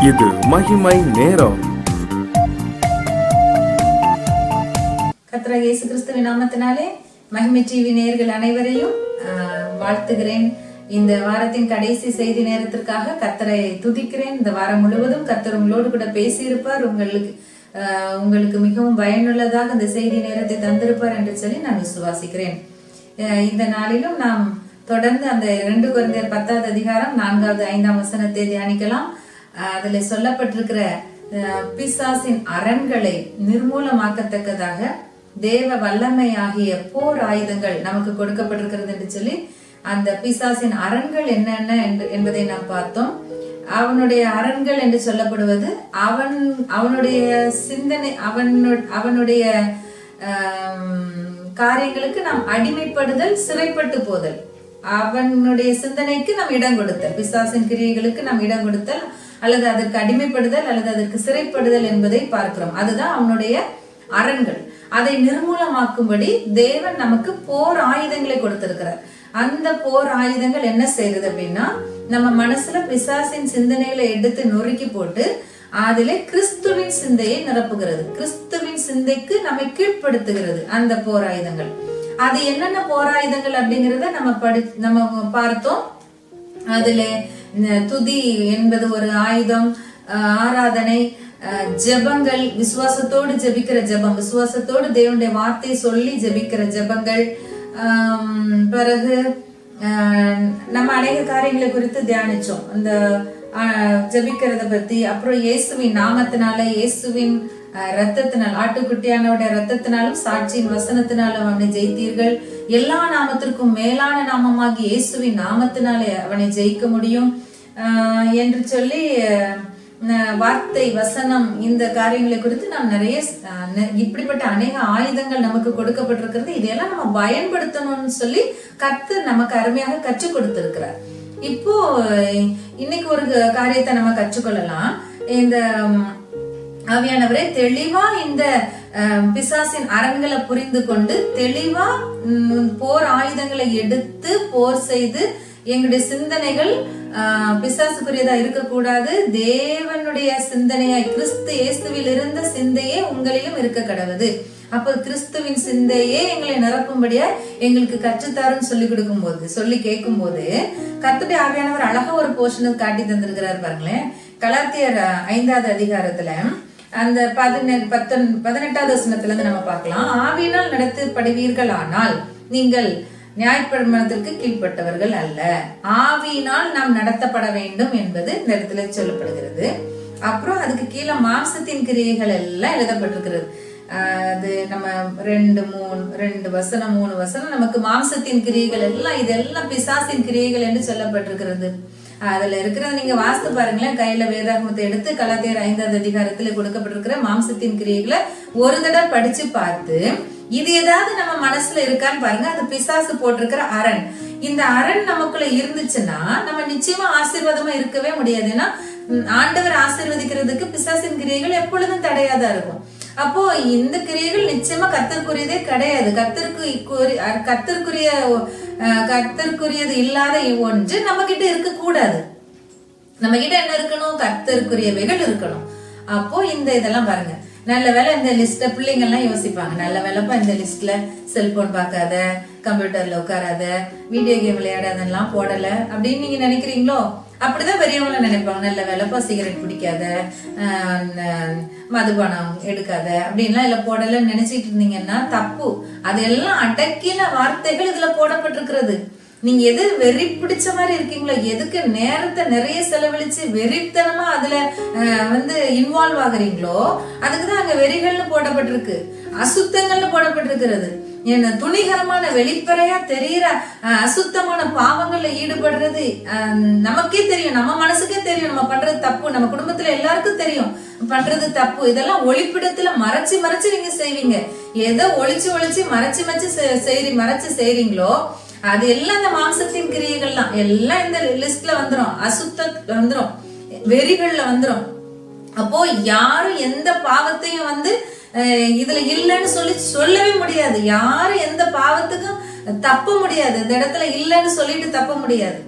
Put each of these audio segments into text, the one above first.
இது மகிமை நேரம். கர்த்தராகிய இயேசு கிறிஸ்துவின் நாமத்தினாலே மகிமை டிவி நேயர்கள் அனைவரையும் வாழ்த்துகிறேன். இந்த வாரத்தின் கடைசி செய்தி நேரத்திற்காக கர்த்தரை துதிக்கிறேன். இந்த வாரம் முழுவதும் கர்த்தர் உங்களோடு கூட பேசியிருப்பார். உங்களுக்கு மிகவும் பயனுள்ளதாக இந்த செய்தி நேரத்தை தந்திருப்பார் என்று சொல்லி நான் விசுவாசிக்கிறேன். இந்த நாளிலும் நாம் தொடர்ந்து அந்த 2 கொரிந்தியர் 10வது அதிகாரம் 4வது 5ஆம் வசனத்தை தியானிக்கலாம். அதுல சொல்லப்பட்டிருக்கிற பிசாசின் அரண்களை நிர்மூலமாக்கத்தக்கதாக தேவ வல்லமை ஆகிய போர் ஆயுதங்கள் நமக்கு கொடுக்கப்பட்டிருக்கிறது என்று சொல்லி அந்த பிசாசின் அரண்கள் என்னென்ன என்பதை நாம் பார்த்தோம். அவனுடைய அரண்கள் என்று சொல்லப்படுவது அவனுடைய சிந்தனை, அவனுடைய காரியங்களுக்கு நாம் அடிமைப்படுதல், சிறைப்பட்டு போதல், அவனுடைய சிந்தனைக்கு நாம் இடம் கொடுத்தல், பிசாசின் கிரியைகளுக்கு நாம் இடம் கொடுத்தல், அல்லது அதற்கு அடிமைப்படுதல் அல்லது அதற்கு சிறைப்படுதல் என்பதை பார்க்கிறோம். அதுதான் அவனுடைய அரண்கள். அதை நிர்மூலமாக்கும்படி தேவன் நமக்கு போர் ஆயுதங்களை கொடுத்திருக்கிறார். அந்த போர் ஆயுதங்கள் என்ன செய்யறது அப்படின்னா, நம்ம மனசுல பிசாசின் சிந்தனைகளை எடுத்து நொறுக்கி போட்டு அதிலே கிறிஸ்துவின் சிந்தையை நிரப்புகிறது. கிறிஸ்துவின் சிந்தைக்கு நம்மை கீழ்ப்படுத்துகிறது அந்த போர் ஆயுதங்கள். அது என்னென்ன போராயுதங்கள் அப்படிங்கறத நம்ம பார்த்தோம். அதுல துதி என்பது ஒரு ஆயுதம், ஆராதனை, ஜெபங்கள், விசுவாசத்தோடு ஜெபிக்கிற ஜெபம், விசுவாசத்தோடு தேவனுடைய வார்த்தையை சொல்லி ஜெபிக்கிற ஜெபங்கள், பிறகு நம்ம அநேக காரியங்களை குறித்து தியானிச்சோம் இந்த ஜெபிக்கிறத பத்தி. அப்புறம் இயேசுவின் நாமத்தினால, இயேசுவின் ரத்தத்தினால், ஆட்டுக்குட்டியானவருடைய ரத்தத்தினாலும் சாட்சியின் வசனத்தினாலும் அவனை ஜெயித்தீர்கள், எல்லா நாமத்திற்கும் மேலான நாமமாகி இயேசுவின் நாமத்தினாலே அவனை ஜெயிக்க முடியும் என்று சொல்லி வார்த்தை, வசனம், இந்த காரியங்களை குறித்து நாம் நிறைய இப்படிப்பட்ட அநேக ஆயுதங்கள் நமக்கு கொடுக்கப்பட்டிருக்கிறது. இதையெல்லாம் நம்ம பயன்படுத்தணும்னு சொல்லி கர்த்தர் நமக்கு அருமையாக கற்றுக் கொடுத்திருக்கிறார். இப்போ இன்னைக்கு ஒரு காரியத்தை நம்ம கற்றுக்கொள்ளலாம். இந்த ஆவியானவரே தெளிவா இந்த பிசாசின் அரண்களை புரிந்து கொண்டு தெளிவா போர் ஆயுதங்களை எடுத்து போர் செய்து எங்களுடைய சிந்தனைகள் பிசாசுக்குரியதா இருக்கக்கூடாது, தேவனுடைய சிந்தனையாய் கிறிஸ்து இயேசுவில் இருந்த சிந்தையே உங்களிலும் இருக்க கடவுது. அப்ப கிறிஸ்துவின் சிந்தையே எங்களை நிரப்பும்படியா எங்களுக்கு கற்றுத்தாருன்னு சொல்லி கேட்கும் போது கர்த்தருடைய ஆவியானவர் அழகா ஒரு போர்ஷன் காட்டி தந்திருக்கிறார். பாருங்களேன், கலாத்தியர் 5வது அதிகாரத்துல அந்த 18வது வசனத்துல இருந்து நம்ம பார்க்கலாம். ஆவியினால் நடத்தப்படுவீர்கள் ஆனால் நீங்கள் நியாயப்பிரமாணத்திற்கு கீழ்ப்பட்டவர்கள் அல்ல, ஆவியினால் நாம் நடத்தப்பட வேண்டும் என்பது இந்த இடத்துல சொல்லப்படுகிறது. அப்புறம் அதுக்கு கீழே மாம்சத்தின் கிரியைகள் எல்லாம் எழுதப்பட்டிருக்கிறது. அது நம்ம 3 வசனம் நமக்கு மாம்சத்தின் கிரியைகள் எல்லாம், இதெல்லாம் பிசாசின் கிரியைகள் என்று சொல்லப்பட்டிருக்கிறது. அதுல இருக்கிறத நீங்க வாசித்து பாருங்களேன். கையில வேதாகமத்தை எடுத்து கலாத்தியர் 5வது அதிகாரத்துல கொடுக்கப்பட்டிருக்கிற மாம்சத்தின் கிரியைகளை ஒரு தடவை படிச்சு பார்த்து இது ஏதாவது நம்ம மனசுல இருக்கான்னு பாருங்க. அது பிசாசு போட்டிருக்கிற அரண். இந்த அரண் நமக்குள்ள இருந்துச்சுன்னா நம்ம நிச்சயமா ஆசீர்வாதமா இருக்கவே முடியாது. ஏன்னா ஆண்டவர் ஆசீர்வதிக்கிறதுக்கு பிசாசின் கிரியைகள் எப்பொழுதும் தடையாதான் இருக்கும். அப்போ இந்த கிரியைகள் நிச்சயமா கர்த்தருக்குரியதே கிடையாது. கர்த்தருக்குரியது இல்லாத ஒன்று நம்ம கிட்ட இருக்க கூடாது. நம்ம கிட்ட என்ன இருக்கணும்? கர்த்தருக்குரியவைகள் இருக்கணும். அப்போ இதெல்லாம் பாருங்க. நல்ல வேலை இந்த லிஸ்ட்ல பிள்ளைங்க எல்லாம் யோசிப்பாங்க, நல்ல வேலைப்பா இந்த லிஸ்ட்ல செல்போன் பார்க்காத, கம்ப்யூட்டர்ல உட்காராத, வீடியோ கேம் விளையாடாதெல்லாம் போடல அப்படின்னு நீங்க நினைக்கிறீங்களோ? அப்படிதான் பெரியவங்கள நினைப்பாங்க. நல்ல வேலைப்பா சிகரெட் பிடிக்காத, மதுபானம் எடுக்காத அப்படின்லாம் இல்ல போடலன்னு நினைச்சிட்டு இருந்தீங்கன்னா தப்பு. அதெல்லாம் அடக்கின வார்த்தைகள் இதுல போடப்பட்டிருக்கிறது. நீங்க எது வெறி பிடிச்ச மாதிரி இருக்கீங்களோ, எதுக்கு நேரத்தை நிறைய செலவழிச்சு வெறித்தனமா அதுல இன்வால்வ் ஆகுறீங்களோ அதுக்குதான் அங்க வெறிகள்னு போடப்பட்டிருக்கு, அசுத்தங்கள்னு போடப்பட்டிருக்கிறது. என்ன துணிகரமான வெளிப்பறையா தெரியுற அசுத்தமான பாவங்கள்ல ஈடுபடுறது நமக்கே தெரியும், நம்ம மனசுக்கே தெரியும் நம்ம பண்றது தப்பு, நம்ம குடும்பத்துல எல்லாருக்கும் தெரியும் பண்றது தப்பு. இதெல்லாம் ஒளிப்பிடத்துல மறைச்சு நீங்க செய்வீங்க. எதை ஒளிச்சு மறைச்சு செய்றீங்களோ அது எல்லாம் இந்த மாம்சத்தின் கிரியைகள்லாம் எல்லாம் இந்த லிஸ்ட்ல வந்துரும், அசுத்த வந்துரும், வெறிகள்ல வந்துரும். அப்போ யாரும் எந்த பாவத்தையும் இதுல இல்லைன்னு சொல்லவே முடியாது. யாரும் எந்த பாவத்துக்கும் தப்ப முடியாது. இந்த இடத்துல இல்லைன்னு சொல்லிட்டு தப்ப முடியாது.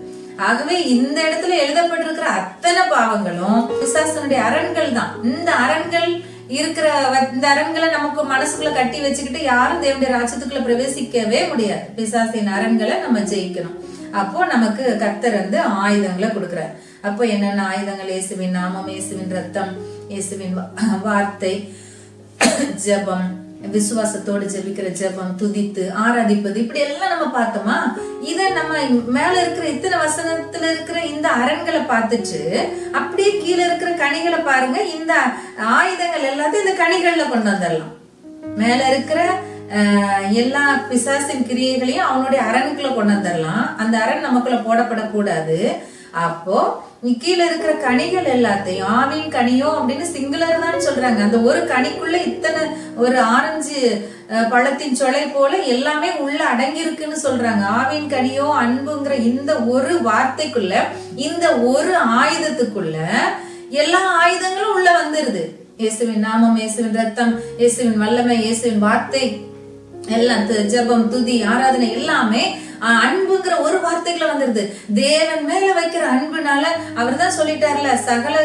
ஆகவே இந்த இடத்துல எழுதப்பட்டிருக்கிற அத்தனை பாவங்களும் பிசாசனுடைய அரண்கள் தான். இந்த அரண்கள் இருக்கிற இந்த அரண்களை நமக்கு மனசுக்குள்ள கட்டி வச்சுக்கிட்டு யாரும் தேவனுடைய ராஜ்யத்துக்குள்ள பிரவேசிக்கவே முடியாது. பிசாசின் அரண்களை நம்ம ஜெயிக்கணும். அப்போ நமக்கு கர்த்தர் ஆயுதங்களை கொடுக்கிறார். அப்போ என்னென்ன ஆயுதங்கள்? இயேசுவின் நாமம், இயேசுவின் ரத்தம், இயேசுவின் வார்த்தை, ஜெபம், விசுவாசத்தோடு ஜெபிக்கிற ஜெபம், துதித்து ஆராதிப்பது, இப்படி எல்லாம் நம்ம பார்த்தோமா? இத நம்ம மேல இருக்கிற இத்தனை வசனத்துல இருக்கிற இந்த அரண்களை பார்த்துட்டு அப்படியே கீழே இருக்கிற கனிகளை பாருங்க. இந்த ஆயுதங்கள் எல்லாத்தையும் இந்த கனிகள்ல கொண்டு வந்துடலாம். மேல இருக்கிற எல்லா பிசாசின் கிரியைகளையும் அவனுடைய அரணுக்குள்ள கொண்டு வந்துடலாம். அந்த அரண் நமக்குள்ள போடப்படக்கூடாது. அப்போ கீழே இருக்கிற கனிகள் எல்லாத்தையும் ஆவின் கனியோ அப்படின்னு சிங்குலர் தான் சொல்றாங்க. அந்த ஒரு கனிக்குள்ள இத்தனை ஒரு ஆரஞ்சு பழத்தின் சொலை போல எல்லாமே உள்ள அடங்கி இருக்குன்னு சொல்றாங்க. ஆவின் கனியோ அன்புங்கிற இந்த ஒரு வார்த்தைக்குள்ள, இந்த ஒரு ஆயுதத்துக்குள்ள எல்லா ஆயுதங்களும் உள்ள வந்துருது. இயேசுவின் நாமம், இயேசுவின் ரத்தம், இயேசுவின் வல்லமை, இயேசுவின் வார்த்தை எல்லாம், ஜெபம், துதி, ஆராதனை எல்லாமே அன்புங்கிற ஒரு வார்த்தைக்குள்ள வந்துருது. தேவன் மேல வைக்கிற அன்புனால அவர் தான் சொல்லிட்டார்ல, சகல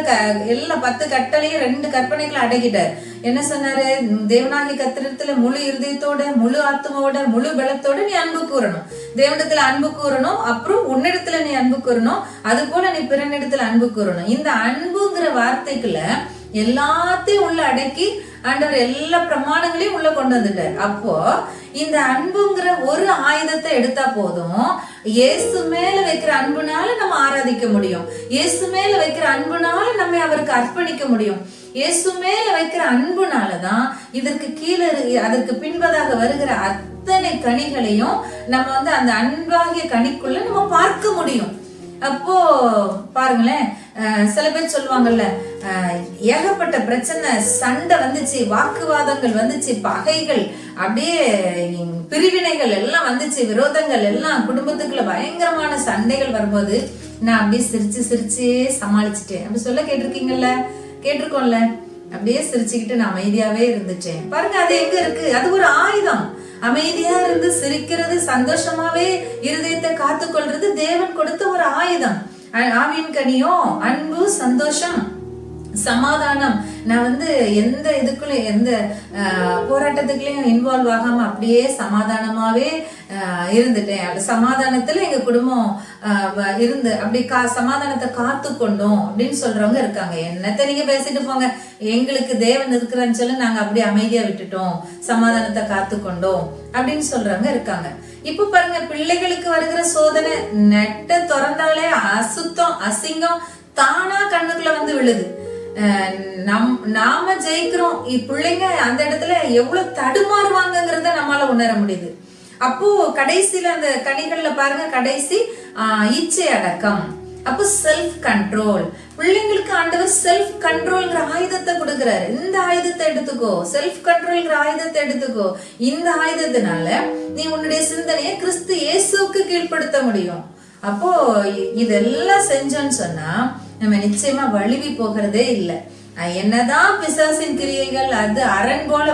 எல்லா 10 கட்டளையும் 2 கற்பனைகளை அடக்கிட்டார். என்ன சொன்னாரு? தேவனாகிய கர்த்தரிடத்துல முழு இருதயத்தோட, முழு ஆத்மாவோட, முழு பலத்தோட நீ அன்பு கூறணும். தேவனிடத்துல அன்பு கூறணும், அப்புறம் உன்னிடத்துல நீ அன்பு கூறணும், அது போல நீ பிறனிடத்துல அன்பு கூறணும். இந்த அன்புங்கிற வார்த்தைக்குள்ள எல்லாத்தையும் உள்ள அடக்கி ஆண்டவர் எல்லா பிரமாணங்களையும் உள்ள கொண்டு வந்துட்டார். அப்போ இந்த அன்புங்கிற ஒரு ஆயுதத்தை எடுத்தா போதும். இயேசு மேல வைக்கிற அன்புனால நம்ம ஆராதிக்க முடியும். இயேசு மேல வைக்கிற அன்புனால நம்ம அவருக்கு அர்ப்பணிக்க முடியும். இயேசு மேல வைக்கிற அன்புனாலதான் இதற்கு கீழே அதற்கு பின்பதாக வருகிற அத்தனை கனிகளையும் நம்ம அந்த அன்பாகிய கனிக்குள்ள நம்ம பார்க்க முடியும். அப்போ பாருங்களேன், சில பேர் சொல்லுவாங்கல்ல, ஏகப்பட்ட பிரச்சனை, சண்டை வந்துச்சு, வாக்குவாதங்கள் வந்துச்சு, பகைகள், அப்படியே பிரிவினைகள் எல்லாம் வந்துச்சு, விரோதங்கள் எல்லாம், குடும்பத்துக்குள்ள பயங்கரமான சண்டைகள் வரும்போது நான் அப்படியே சிரிச்சு சிரிச்சே சமாளிச்சுட்டேன் அப்படி சொல்ல கேட்டிருக்கீங்கல்ல? கேட்டிருக்கோம்ல? அப்படியே சிரிச்சுக்கிட்டு நான் அமைதியாவே இருந்துட்டேன். பாருங்க, அது எங்க இருக்கு? அது ஒரு ஆயுதம். அமைதியா இருந்து சிரிக்கிறது, சந்தோஷமாவே இருதயத்தை காத்து கொள்றது தேவன் கொடுத்த ஒரு ஆயுதம். ஆவியின் கனியோ அன்பு, சந்தோஷம், சமாதானம். நான் எந்த இதுக்குள்ளயும் எந்த போராட்டத்துக்குள்ளயும் இன்வால்வ் ஆகாம அப்படியே சமாதானமாவே இருந்துட்டேன். அப்படி சமாதானத்துல எங்க குடும்பம் இருந்து அப்படி சமாதானத்தை காத்து கொண்டோம் அப்படின்னு சொல்றவங்க இருக்காங்க. என்னத்த நீங்க பேசிட்டு போங்க, எங்களுக்கு தேவன் இருக்கிறான்னு சொல்லி நாங்க அப்படி அமைதியா விட்டுட்டோம், சமாதானத்தை காத்து கொண்டோம் அப்படின்னு சொல்றவங்க இருக்காங்க. இப்ப பாருங்க, பிள்ளைகளுக்கு வருகிற சோதனை நெட்ட திறந்தாலே அசுத்தம், அசிங்கம் தானா கண்ணுக்குள்ள விழுது. நாம ஜெயிக்கிறோம், பிள்ளைங்க அந்த இடத்துல எவ்வளவு தடுமாறுவாங்கிறத நம்மளால உணர முடியுது. அப்போ கடைசியில அந்த கனிகள்ல பாருங்க, கடைசி இச்சை அடக்கம். அப்போ செல்ஃப் கண்ட்ரோல். பிள்ளைங்களுக்கு ஆண்டவர் செல்ஃப் கண்ட்ரோல்ங்கிற ஆயுதத்தை கொடுக்கிறாரு. இந்த ஆயுதத்தை எடுத்துக்கோ, செல்ஃப் கண்ட்ரோல்ங்கிற ஆயுதத்தை எடுத்துக்கோ. இந்த ஆயுதத்தினால நீ உன்னுடைய சிந்தனையை கிறிஸ்து இயேசுவுக்கு கீழ்ப்படுத்த முடியும். அப்போ இதெல்லாம் செஞ்சோன்னு சொன்னா நம்ம நிச்சயமா வழுவி போகிறதே இல்லை. என்னதான் பிசாசின் கிரியைகள் அது அரண் போல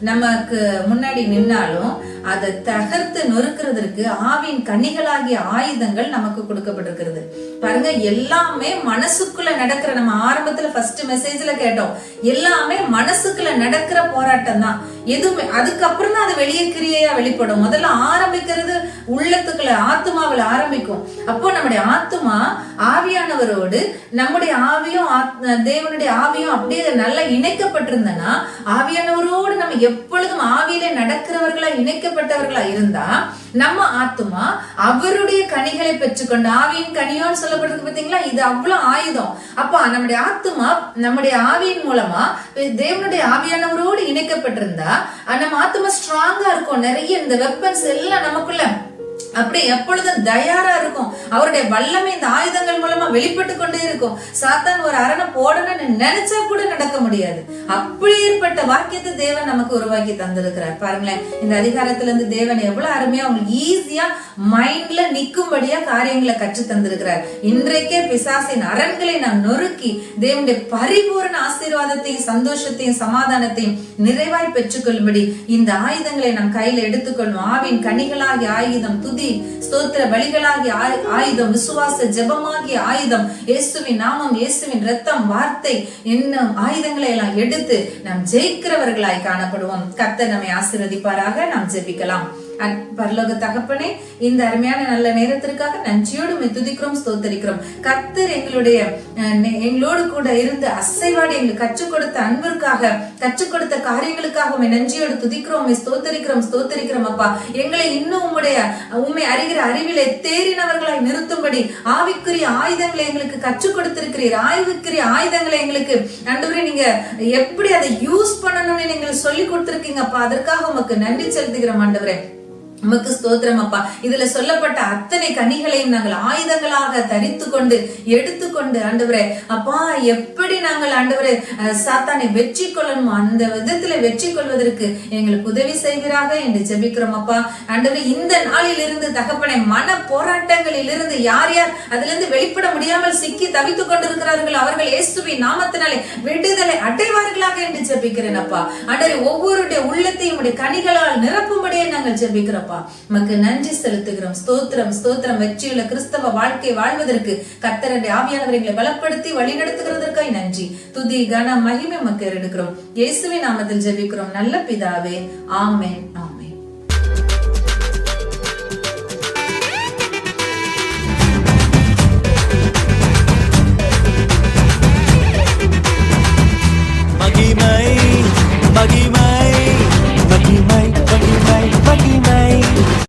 நமக்கு முன்னாடி நின்னாலும் அதை தகர்த்து நொறுக்கிறதுக்கு ஆவின் கனிகளாகிய ஆயுதங்கள் நமக்கு கொடுக்கப்பட்டிருக்கிறது. பாருங்க, எல்லாமே மனசுக்குள்ள நடக்கிற, நம்ம ஆரம்பத்துல ஃபர்ஸ்ட் மெசேஜ்ல கேட்டோம், எல்லாமே மனசுக்குள்ள நடக்கிற போராட்டம் தான். எதுவுமே அதுக்கப்புறம் தான் அது வெளியே கிரியையா வெளிப்படும். முதல்ல ஆரம்பிக்கிறது உள்ளத்துக்குள்ள, ஆத்மாவில் ஆரம்பிக்கும். அப்போ நம்முடைய ஆத்மா ஆவியானவரோடு நம்முடைய ஆவியும் தேவனுடைய ஆவியும் அப்படியே நல்லா இணைக்கப்பட்டிருந்தனா, ஆவியானவரோடு நம்ம எப்பொழுதும் ஆவியிலே நடக்கிறவர்களா இணைக்கப்பட்டவர்களா இருந்தா நம்ம ஆத்மா அவருடைய கனிகளை பெற்றுக்கொண்டு, ஆவியின் கனியோன்னு சொல்லப்படுறது பாத்தீங்களா, இது அவ்வளவு ஆயுதம். அப்ப நம்முடைய ஆத்மா நம்முடைய ஆவியின் மூலமா தேவனுடைய ஆவியானவரோடு இணைக்கப்பட்டிருந்தா நம்ம ஆத்மா ஸ்ட்ராங்கா இருக்கும். நிறைய இந்த வெப்பன்ஸ் எல்லாம் நமக்குள்ள அப்படி எப்பொழுதும் தயாரா இருக்கும். அவருடைய வல்லமை இந்த ஆயுதங்கள் மூலமா வெளிப்பட்டு கொண்டே இருக்கும். சாத்தான் ஒரு அரணை போடணும்னு நினைச்சா கூட நடக்க முடியாது. அப்படி ஏற்பட்ட வாக்கியத்தை தேவன் நமக்கு உருவாக்கி தந்திருக்கிறார். பாருங்களேன், இந்த அதிகாரத்துல இருந்து தேவன் எவ்வளவு அருமையா உங்களுக்கு ஈஸியா மைண்ட்ல நிக்கும்படியா காரியங்களை கற்று தந்திருக்கிறார். இன்றைக்கே பிசாசின் அரண்களை நாம் நொறுக்கி தேவனுடைய பரிபூரண ஆசீர்வாதத்தையும் சந்தோஷத்தையும் சமாதானத்தையும் நிறைவாய் பெற்றுக்கொள்ளும்படி இந்த ஆயுதங்களை நாம் கையில எடுத்துக்கொள்ளும். ஆவின் கனிகளாகிய ஆயுதம், துதி, துதி ஸ்தோத்திர பலிகளாகிய ஆயுதம், விசுவாச ஜெபமாகிய ஆயுதம், இயேசுவின் நாமம், இயேசுவின் ரத்தம், வார்த்தை என்னும் ஆயுதங்களை எல்லாம் எடுத்து நாம் ஜெயிக்கிறவர்களாய் காணப்படுவோம். கர்த்தர் நம்மை ஆசீர்வதிப்பாராக. நாம் ஜெபிக்கலாம். பரலோக தகப்பனே, இந்த அருமையான நல்ல நேரத்திற்காக நன்றியோடு துதிக்கிறோம், ஸ்தோத்தரிக்கிறோம். கர்த்தர் எங்களோடு கூட இருந்து அசைவாடி எங்களுக்கு கற்றுக் கொடுத்த அன்பிற்காக, கற்றுக் கொடுத்த காரியங்களுக்காக நன்றியோடு துதிக்கிறோம், ஸ்தோத்தரிக்கிறோம். அப்பா, எங்களை இன்னும் உம்மை அறிகிற அறிவிலே தேறினவர்களாய் நிறுத்தும்படி ஆவிக்குரிய ஆயுதங்களை எங்களுக்கு கற்றுக் கொடுத்திருக்கிறீர். ஆய்வுக்குரிய ஆயுதங்களை எங்களுக்கு ஆண்டவரே நீங்க எப்படி அதை யூஸ் பண்ணணும்னு எங்களுக்கு சொல்லி கொடுத்திருக்கீங்க. அப்பா, அதற்காக உமக்கு நன்றி செலுத்துகிறோம் ஆண்டவரே. உமக்கு ஸ்தோத்திரம் அப்பா. இதுல சொல்லப்பட்ட அத்தனை கனிகளையும் நாங்கள் ஆயுதங்களாக தரித்து கொண்டு எடுத்துக்கொண்டு ஆண்டவரே அப்பா, எப்படி நாங்கள் ஆண்டவரே சாத்தானை வெற்றி கொள்ளணும், அந்த விதத்துல வெற்றி கொள்வதற்கு எங்களுக்கு உதவி செய்வீராக என்று ஜெபிக்கிறோம் அப்பா. ஆண்டவரே, இந்த நாளில் இருந்து தகப்பனை மன போராட்டங்களில் இருந்து யார் யார் அதுல இருந்து வெளிப்பட முடியாமல் சிக்கி தவித்துக் கொண்டிருக்கிறார்கள், அவர்கள் இயேசுவின் நாமத்தினாலே விடுதலை அடைவார்களாக என்று ஜெபிக்கிறேன் அப்பா. ஆண்டவரே, ஒவ்வொருடைய உள்ளத்தையும் உடைய கனிகளால் நிரப்பும்படியே நாங்கள் ஜெபிக்கிறோம். உமக்கு நன்றி செலுத்துகிறோம். ஸ்தோத்திரம். வெற்றியுள்ள கிறிஸ்தவ வாழ்க்கை வாழ்வதற்கு கர்த்தருடைய ஆவியானவர் எங்களை பலப்படுத்தி வழி நடத்துகிறதற்காய் நன்றி. துதி கன மகிமை உமக்கு எடுக்கிறோம். இயேசுவின் நாமத்தில் ஜெபிக்கிறோம் நல்ல பிதாவே. ஆமென்.